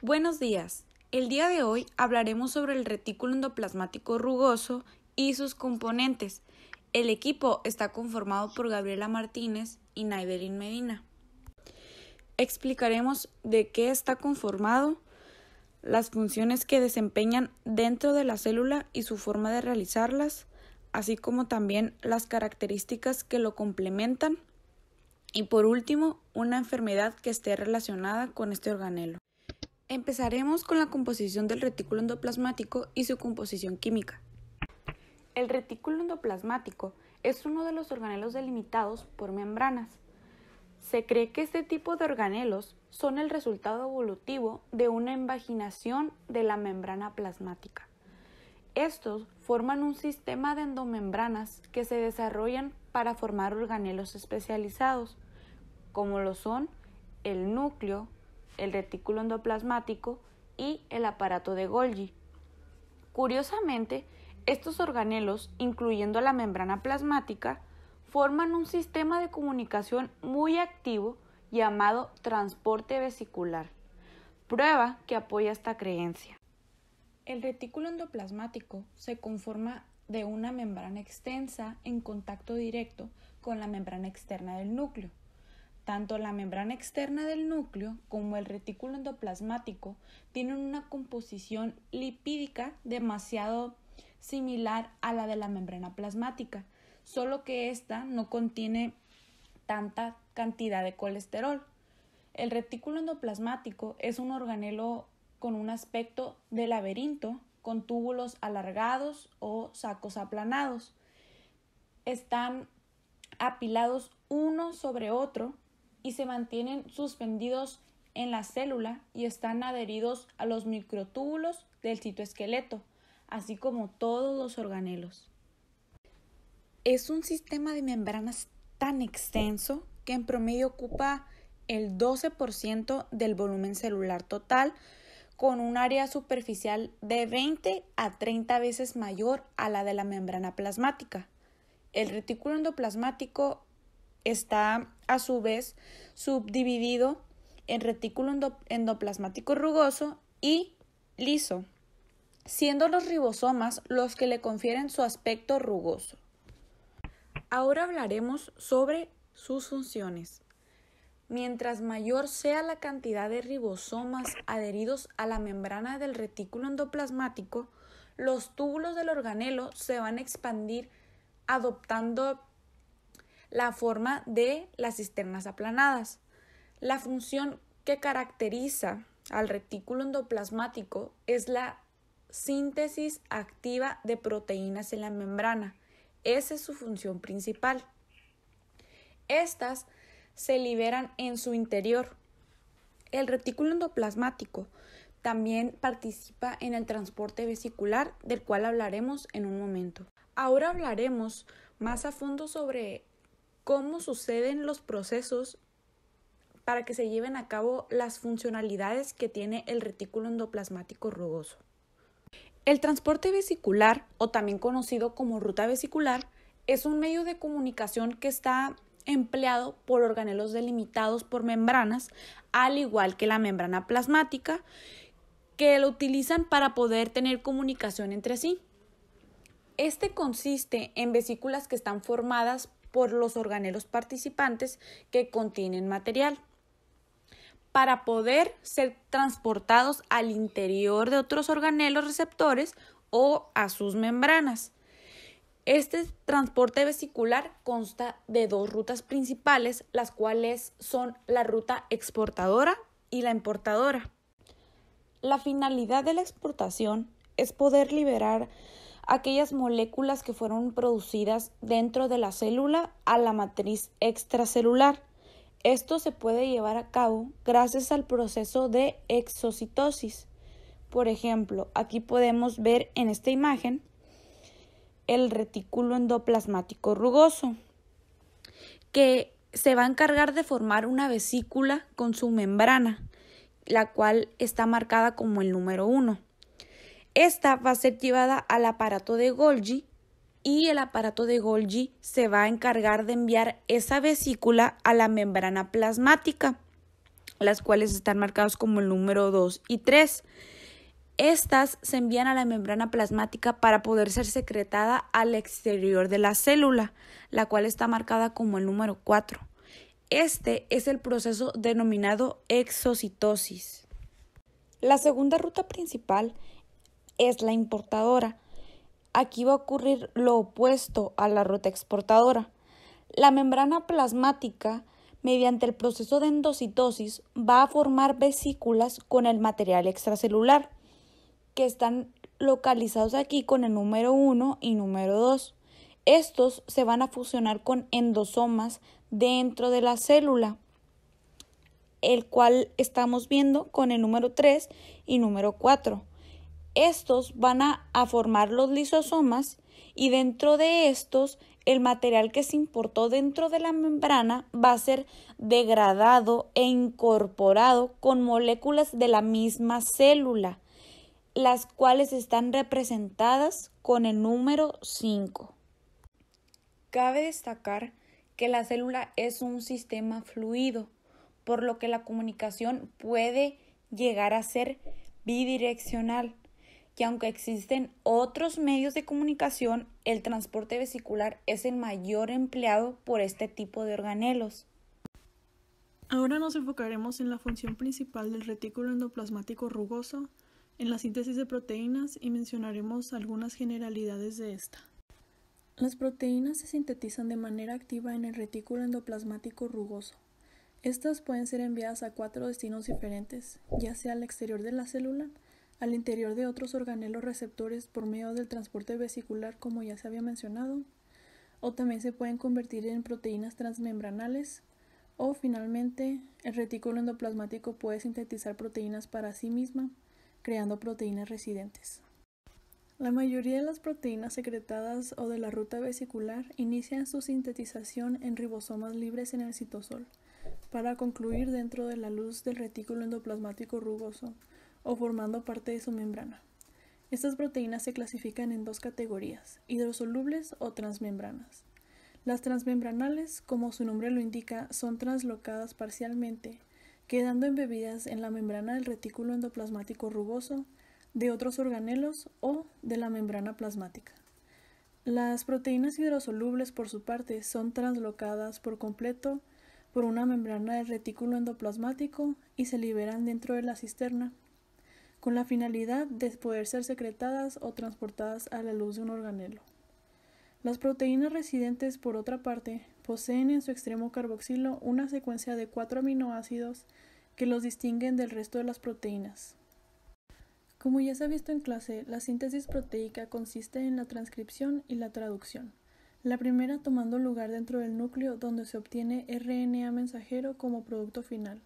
Buenos días. El día de hoy hablaremos sobre el retículo endoplasmático rugoso y sus componentes. El equipo está conformado por Gabriela Martínez y Naidelin Medina. Explicaremos de qué está conformado, las funciones que desempeñan dentro de la célula y su forma de realizarlas, así como también las características que lo complementan y por último, una enfermedad que esté relacionada con este organelo. Empezaremos con la composición del retículo endoplasmático y su composición química. El retículo endoplasmático es uno de los organelos delimitados por membranas. Se cree que este tipo de organelos son el resultado evolutivo de una invaginación de la membrana plasmática. Estos forman un sistema de endomembranas que se desarrollan para formar organelos especializados, como lo son el núcleo, el retículo endoplasmático y el aparato de Golgi. Curiosamente, estos organelos, incluyendo la membrana plasmática, forman un sistema de comunicación muy activo llamado transporte vesicular, prueba que apoya esta creencia. El retículo endoplasmático se conforma de una membrana extensa en contacto directo con la membrana externa del núcleo. Tanto la membrana externa del núcleo como el retículo endoplasmático tienen una composición lipídica demasiado similar a la de la membrana plasmática, solo que ésta no contiene tanta cantidad de colesterol. El retículo endoplasmático es un organelo con un aspecto de laberinto, con túbulos alargados o sacos aplanados. Están apilados uno sobre otro y se mantienen suspendidos en la célula y están adheridos a los microtúbulos del citoesqueleto, así como todos los organelos. Es un sistema de membranas tan extenso que en promedio ocupa el 12% del volumen celular total, con un área superficial de 20 a 30 veces mayor a la de la membrana plasmática. El retículo endoplasmático está a su vez subdividido en retículo endoplasmático rugoso y liso, siendo los ribosomas los que le confieren su aspecto rugoso. Ahora hablaremos sobre sus funciones. Mientras mayor sea la cantidad de ribosomas adheridos a la membrana del retículo endoplasmático, los túbulos del organelo se van a expandir adoptando la forma de las cisternas aplanadas. La función que caracteriza al retículo endoplasmático es la síntesis activa de proteínas en la membrana. Esa es su función principal. Estas se liberan en su interior. El retículo endoplasmático también participa en el transporte vesicular, del cual hablaremos en un momento. Ahora hablaremos más a fondo sobre cómo suceden los procesos para que se lleven a cabo las funcionalidades que tiene el retículo endoplasmático rugoso. El transporte vesicular, o también conocido como ruta vesicular, es un medio de comunicación que está empleado por organelos delimitados por membranas, al igual que la membrana plasmática, que lo utilizan para poder tener comunicación entre sí. Este consiste en vesículas que están formadas por los organelos participantes que contienen material, para poder ser transportados al interior de otros organelos receptores o a sus membranas. Este transporte vesicular consta de dos rutas principales, las cuales son la ruta exportadora y la importadora. La finalidad de la exportación es poder liberar aquellas moléculas que fueron producidas dentro de la célula a la matriz extracelular. Esto se puede llevar a cabo gracias al proceso de exocitosis. Por ejemplo, aquí podemos ver en esta imagen el retículo endoplasmático rugoso, que se va a encargar de formar una vesícula con su membrana, la cual está marcada como el número 1. Esta va a ser llevada al aparato de Golgi y el aparato de Golgi se va a encargar de enviar esa vesícula a la membrana plasmática, las cuales están marcadas como el número 2 y 3. Estas se envían a la membrana plasmática para poder ser secretada al exterior de la célula, la cual está marcada como el número 4. Este es el proceso denominado exocitosis. La segunda ruta principal es la importadora. Aquí va a ocurrir lo opuesto a la ruta exportadora. La membrana plasmática, mediante el proceso de endocitosis, va a formar vesículas con el material extracelular, que están localizados aquí con el número 1 y número 2. Estos se van a fusionar con endosomas dentro de la célula, el cual estamos viendo con el número 3 y número 4. Estos van a formar los lisosomas y dentro de estos el material que se importó dentro de la membrana va a ser degradado e incorporado con moléculas de la misma célula, las cuales están representadas con el número 5. Cabe destacar que la célula es un sistema fluido, por lo que la comunicación puede llegar a ser bidireccional. Y aunque existen otros medios de comunicación, el transporte vesicular es el mayor empleado por este tipo de organelos. Ahora nos enfocaremos en la función principal del retículo endoplasmático rugoso, en la síntesis de proteínas y mencionaremos algunas generalidades de esta. Las proteínas se sintetizan de manera activa en el retículo endoplasmático rugoso. Estas pueden ser enviadas a 4 destinos diferentes, ya sea al exterior de la célula, al interior de otros organelos receptores por medio del transporte vesicular, como ya se había mencionado, o también se pueden convertir en proteínas transmembranales, o finalmente el retículo endoplasmático puede sintetizar proteínas para sí misma, creando proteínas residentes. La mayoría de las proteínas secretadas o de la ruta vesicular inician su sintetización en ribosomas libres en el citosol, para concluir dentro de la luz del retículo endoplasmático rugoso, o formando parte de su membrana. Estas proteínas se clasifican en 2 categorías, hidrosolubles o transmembranas. Las transmembranales, como su nombre lo indica, son translocadas parcialmente, quedando embebidas en la membrana del retículo endoplasmático rugoso, de otros organelos o de la membrana plasmática. Las proteínas hidrosolubles, por su parte, son translocadas por completo por una membrana del retículo endoplasmático y se liberan dentro de la cisterna, con la finalidad de poder ser secretadas o transportadas a la luz de un organelo. Las proteínas residentes, por otra parte, poseen en su extremo carboxilo una secuencia de 4 aminoácidos que los distinguen del resto de las proteínas. Como ya se ha visto en clase, la síntesis proteica consiste en la transcripción y la traducción. La primera tomando lugar dentro del núcleo, donde se obtiene RNA mensajero como producto final,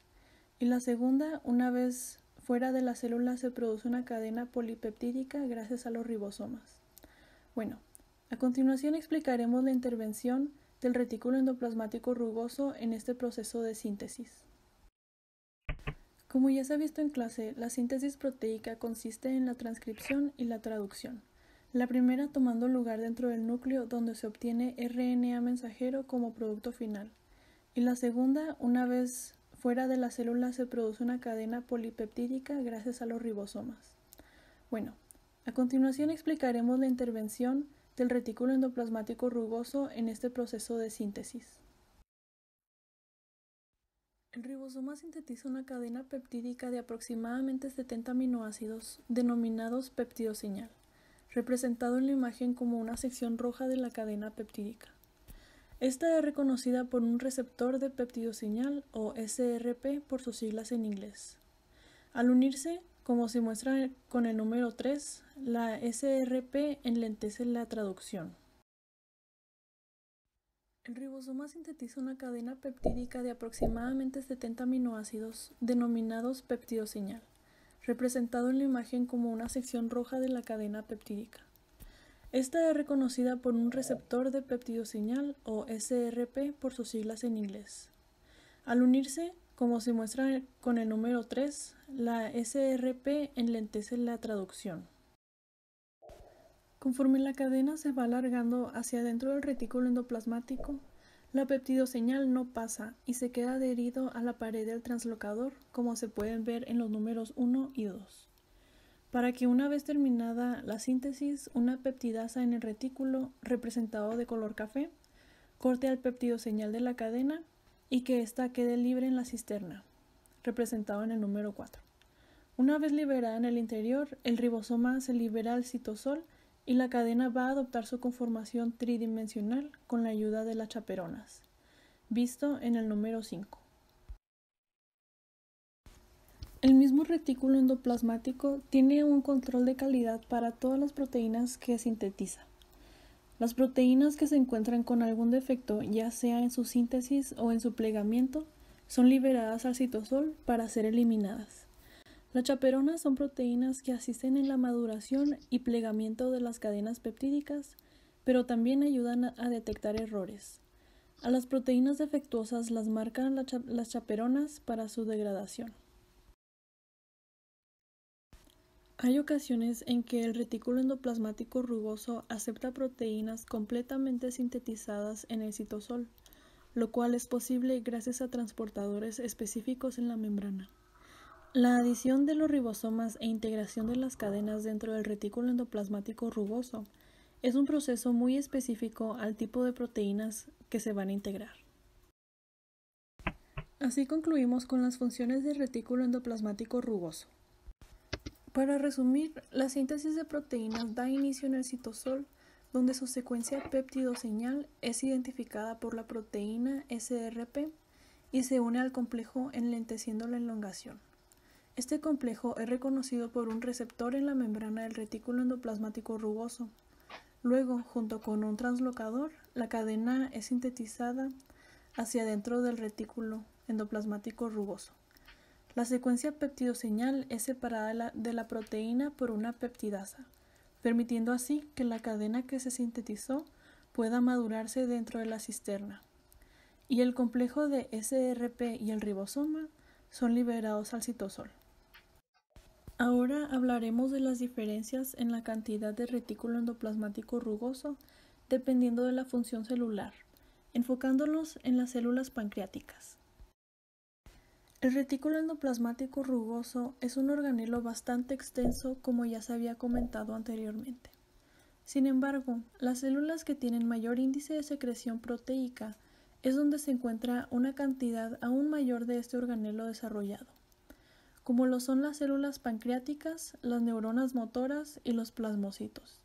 y la segunda, una vez fuera de la célula, se produce una cadena polipeptídica gracias a los ribosomas. Bueno, a continuación explicaremos la intervención del retículo endoplasmático rugoso en este proceso de síntesis. Como ya se ha visto en clase, la síntesis proteica consiste en la transcripción y la traducción. La primera tomando lugar dentro del núcleo, donde se obtiene RNA mensajero como producto final, y la segunda, una vez fuera de la célula, se produce una cadena polipeptídica gracias a los ribosomas. Bueno, a continuación explicaremos la intervención del retículo endoplasmático rugoso en este proceso de síntesis. El ribosoma sintetiza una cadena peptídica de aproximadamente 70 aminoácidos denominados peptidoseñal, representado en la imagen como una sección roja de la cadena peptídica. Esta es reconocida por un receptor de peptidoseñal o SRP por sus siglas en inglés. Al unirse, como se muestra con el número 3, la SRP enlentece la traducción. El ribosoma sintetiza una cadena peptídica de aproximadamente 70 aminoácidos denominados peptidoseñal, representado en la imagen como una sección roja de la cadena peptídica. Esta es reconocida por un receptor de peptidoseñal o SRP por sus siglas en inglés. Al unirse, como se muestra con el número 3, la SRP enlentece la traducción. Conforme la cadena se va alargando hacia dentro del retículo endoplasmático, La peptidoseñal no pasa y se queda adherido a la pared del translocador, como se pueden ver en los números 1 y 2. Para que una vez terminada la síntesis, una peptidasa en el retículo, representado de color café, corte al peptidoseñal de la cadena y que ésta quede libre en la cisterna, representado en el número 4. Una vez liberada en el interior, el ribosoma se libera al citosol y la cadena va a adoptar su conformación tridimensional con la ayuda de las chaperonas, visto en el número 5. El mismo retículo endoplasmático tiene un control de calidad para todas las proteínas que sintetiza. Las proteínas que se encuentran con algún defecto, ya sea en su síntesis o en su plegamiento, son liberadas al citosol para ser eliminadas. Las chaperonas son proteínas que asisten en la maduración y plegamiento de las cadenas peptídicas, pero también ayudan a detectar errores. A las proteínas defectuosas las marcan las chaperonas para su degradación. Hay ocasiones en que el retículo endoplasmático rugoso acepta proteínas completamente sintetizadas en el citosol, lo cual es posible gracias a transportadores específicos en la membrana. La adición de los ribosomas e integración de las cadenas dentro del retículo endoplasmático rugoso es un proceso muy específico al tipo de proteínas que se van a integrar. Así concluimos con las funciones del retículo endoplasmático rugoso. Para resumir, la síntesis de proteínas da inicio en el citosol, donde su secuencia péptido-señal es identificada por la proteína SRP y se une al complejo enlenteciendo la elongación. Este complejo es reconocido por un receptor en la membrana del retículo endoplasmático rugoso. Luego, junto con un translocador, la cadena es sintetizada hacia adentro del retículo endoplasmático rugoso. La secuencia peptidoseñal es separada de la proteína por una peptidasa, permitiendo así que la cadena que se sintetizó pueda madurarse dentro de la cisterna. Y el complejo de SRP y el ribosoma son liberados al citosol. Ahora hablaremos de las diferencias en la cantidad de retículo endoplasmático rugoso dependiendo de la función celular, enfocándonos en las células pancreáticas. El retículo endoplasmático rugoso es un organelo bastante extenso, como ya se había comentado anteriormente. Sin embargo, las células que tienen mayor índice de secreción proteica es donde se encuentra una cantidad aún mayor de este organelo desarrollado, como lo son las células pancreáticas, las neuronas motoras y los plasmocitos.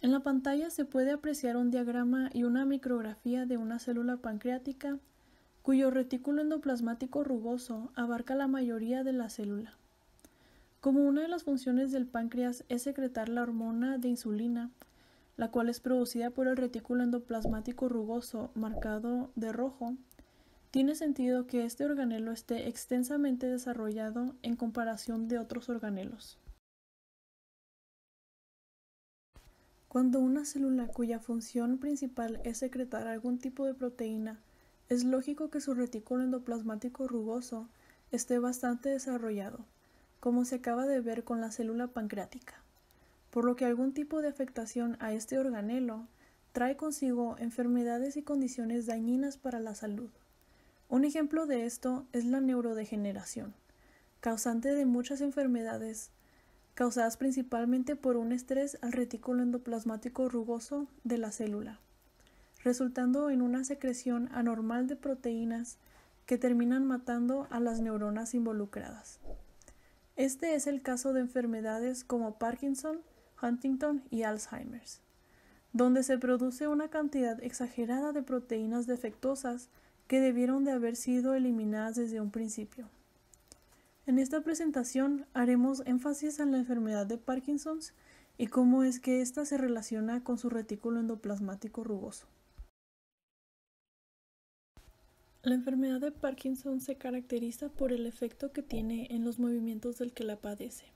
En la pantalla se puede apreciar un diagrama y una micrografía de una célula pancreática cuyo retículo endoplasmático rugoso abarca la mayoría de la célula. Como una de las funciones del páncreas es secretar la hormona de insulina, la cual es producida por el retículo endoplasmático rugoso marcado de rojo, tiene sentido que este organelo esté extensamente desarrollado en comparación de otros organelos. Cuando una célula cuya función principal es secretar algún tipo de proteína, es lógico que su retículo endoplasmático rugoso esté bastante desarrollado, como se acaba de ver con la célula pancreática, por lo que algún tipo de afectación a este organelo trae consigo enfermedades y condiciones dañinas para la salud. Un ejemplo de esto es la neurodegeneración, causante de muchas enfermedades, causadas principalmente por un estrés al retículo endoplasmático rugoso de la célula, resultando en una secreción anormal de proteínas que terminan matando a las neuronas involucradas. Este es el caso de enfermedades como Parkinson, Huntington y Alzheimer's, donde se produce una cantidad exagerada de proteínas defectuosas que debieron de haber sido eliminadas desde un principio. En esta presentación haremos énfasis en la enfermedad de Parkinson y cómo es que ésta se relaciona con su retículo endoplasmático rugoso. La enfermedad de Parkinson se caracteriza por el efecto que tiene en los movimientos del que la padece.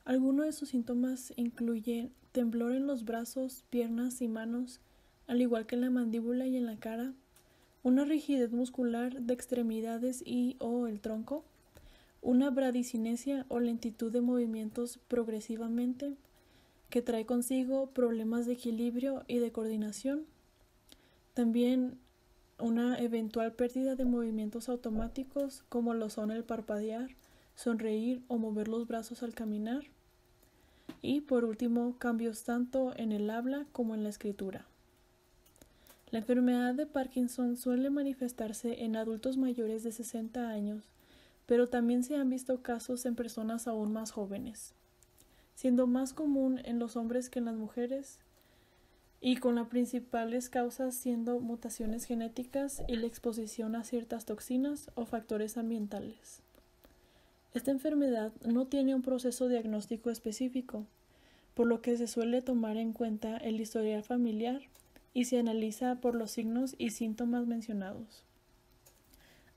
Algunos de sus síntomas incluyen temblor en los brazos, piernas y manos, al igual que en la mandíbula y en la cara, una rigidez muscular de extremidades y/o el tronco, una bradicinesia o lentitud de movimientos progresivamente, que trae consigo problemas de equilibrio y de coordinación. También una eventual pérdida de movimientos automáticos como lo son el parpadear, sonreír o mover los brazos al caminar. Y por último, cambios tanto en el habla como en la escritura. La enfermedad de Parkinson suele manifestarse en adultos mayores de 60 años, pero también se han visto casos en personas aún más jóvenes, siendo más común en los hombres que en las mujeres, y con las principales causas siendo mutaciones genéticas y la exposición a ciertas toxinas o factores ambientales. Esta enfermedad no tiene un proceso diagnóstico específico, por lo que se suele tomar en cuenta el historial familiar y se analiza por los signos y síntomas mencionados.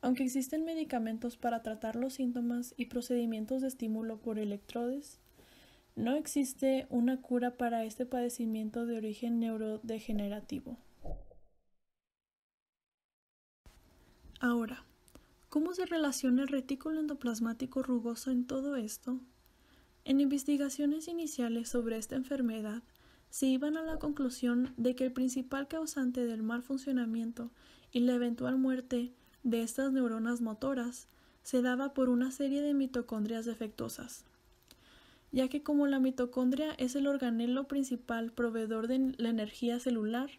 Aunque existen medicamentos para tratar los síntomas y procedimientos de estímulo por electrodes, no existe una cura para este padecimiento de origen neurodegenerativo. Ahora, ¿cómo se relaciona el retículo endoplasmático rugoso en todo esto? En investigaciones iniciales sobre esta enfermedad, se iban a la conclusión de que el principal causante del mal funcionamiento y la eventual muerte de estas neuronas motoras se daba por una serie de mitocondrias defectuosas, ya que como la mitocondria es el organelo principal proveedor de la energía celular,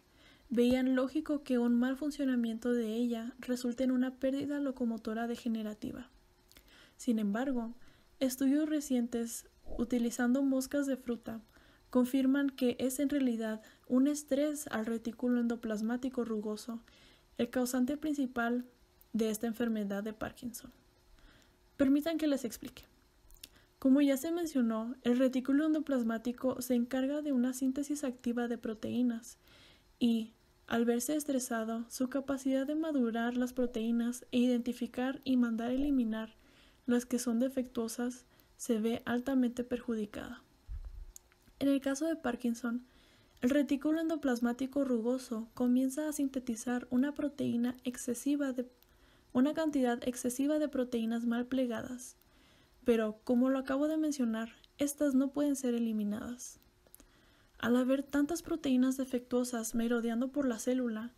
veían lógico que un mal funcionamiento de ella resulte en una pérdida locomotora degenerativa. Sin embargo, estudios recientes utilizando moscas de fruta confirman que es en realidad un estrés al retículo endoplasmático rugoso el causante principal de esta enfermedad de Parkinson. Permitan que les explique. Como ya se mencionó, el retículo endoplasmático se encarga de una síntesis activa de proteínas y, al verse estresado, su capacidad de madurar las proteínas e identificar y mandar eliminar las que son defectuosas se ve altamente perjudicada. En el caso de Parkinson, el retículo endoplasmático rugoso comienza a sintetizar una cantidad excesiva de proteínas mal plegadas, pero, como lo acabo de mencionar, estas no pueden ser eliminadas. Al haber tantas proteínas defectuosas merodeando por la célula,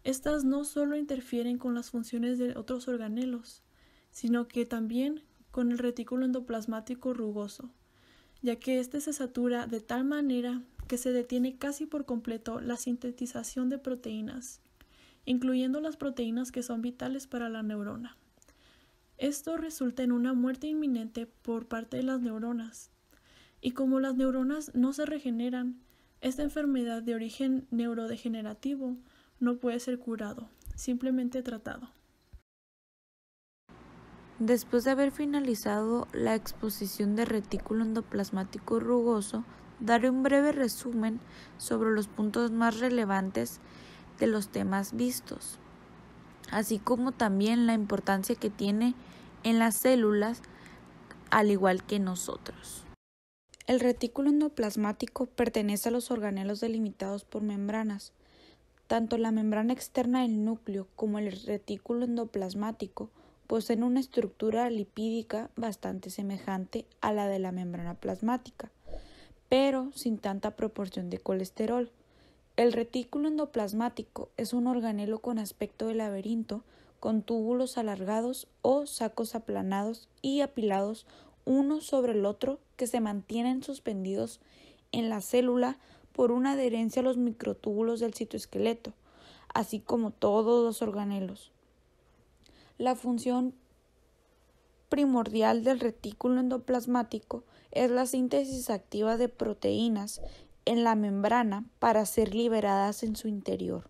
estas no solo interfieren con las funciones de otros organelos, sino que también con el retículo endoplasmático rugoso, ya que éste se satura de tal manera que se detiene casi por completo la sintetización de proteínas, incluyendo las proteínas que son vitales para la neurona. Esto resulta en una muerte inminente por parte de las neuronas, y como las neuronas no se regeneran, esta enfermedad de origen neurodegenerativo no puede ser curado, simplemente tratado. Después de haber finalizado la exposición de retículo endoplasmático rugoso, daré un breve resumen sobre los puntos más relevantes de los temas vistos, así como también la importancia que tiene en las células, al igual que nosotros. El retículo endoplasmático pertenece a los organelos delimitados por membranas. Tanto la membrana externa del núcleo como el retículo endoplasmático poseen una estructura lipídica bastante semejante a la de la membrana plasmática, pero sin tanta proporción de colesterol. El retículo endoplasmático es un organelo con aspecto de laberinto, con túbulos alargados o sacos aplanados y apilados uno sobre el otro que se mantienen suspendidos en la célula por una adherencia a los microtúbulos del citoesqueleto, así como todos los organelos. La función primordial del retículo endoplasmático es la síntesis activa de proteínas en la membrana para ser liberadas en su interior,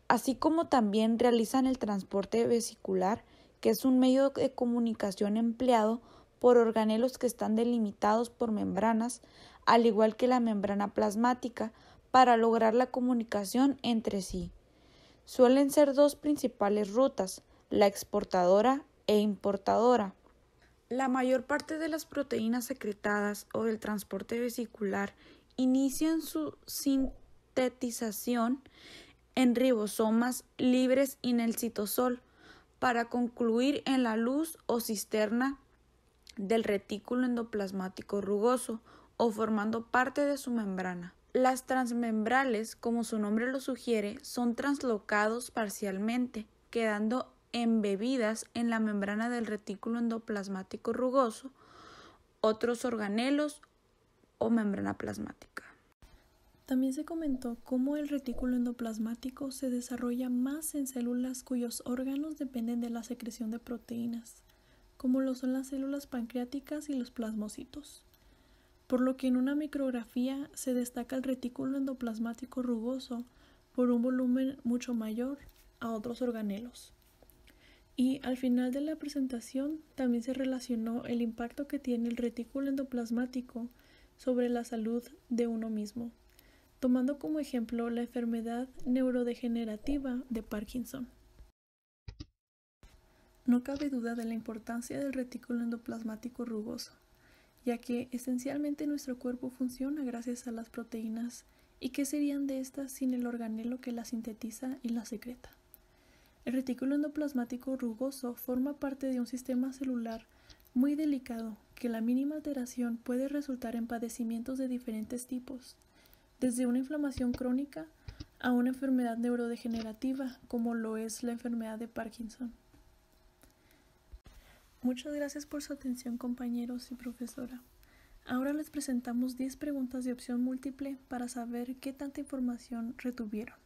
así como también realizan el transporte vesicular, que es un medio de comunicación empleado por organelos que están delimitados por membranas, al igual que la membrana plasmática, para lograr la comunicación entre sí. Suelen ser dos principales rutas, la exportadora e importadora. La mayor parte de las proteínas secretadas o del transporte vesicular inician su sintetización en ribosomas libres y en el citosol, para concluir en la luz o cisterna del retículo endoplasmático rugoso o formando parte de su membrana. Las transmembrales, como su nombre lo sugiere, son translocados parcialmente, quedando embebidas en la membrana del retículo endoplasmático rugoso, otros organelos o membrana plasmática. También se comentó cómo el retículo endoplasmático se desarrolla más en células cuyos órganos dependen de la secreción de proteínas, como lo son las células pancreáticas y los plasmocitos, por lo que en una micrografía se destaca el retículo endoplasmático rugoso por un volumen mucho mayor a otros organelos. Y al final de la presentación también se relacionó el impacto que tiene el retículo endoplasmático sobre la salud de uno mismo, tomando como ejemplo la enfermedad neurodegenerativa de Parkinson. No cabe duda de la importancia del retículo endoplasmático rugoso, ya que esencialmente nuestro cuerpo funciona gracias a las proteínas, y qué serían de estas sin el organelo que las sintetiza y las secreta. El retículo endoplasmático rugoso forma parte de un sistema celular muy delicado que la mínima alteración puede resultar en padecimientos de diferentes tipos, desde una inflamación crónica a una enfermedad neurodegenerativa como lo es la enfermedad de Parkinson. Muchas gracias por su atención, compañeros y profesora. Ahora les presentamos 10 preguntas de opción múltiple para saber qué tanta información retuvieron.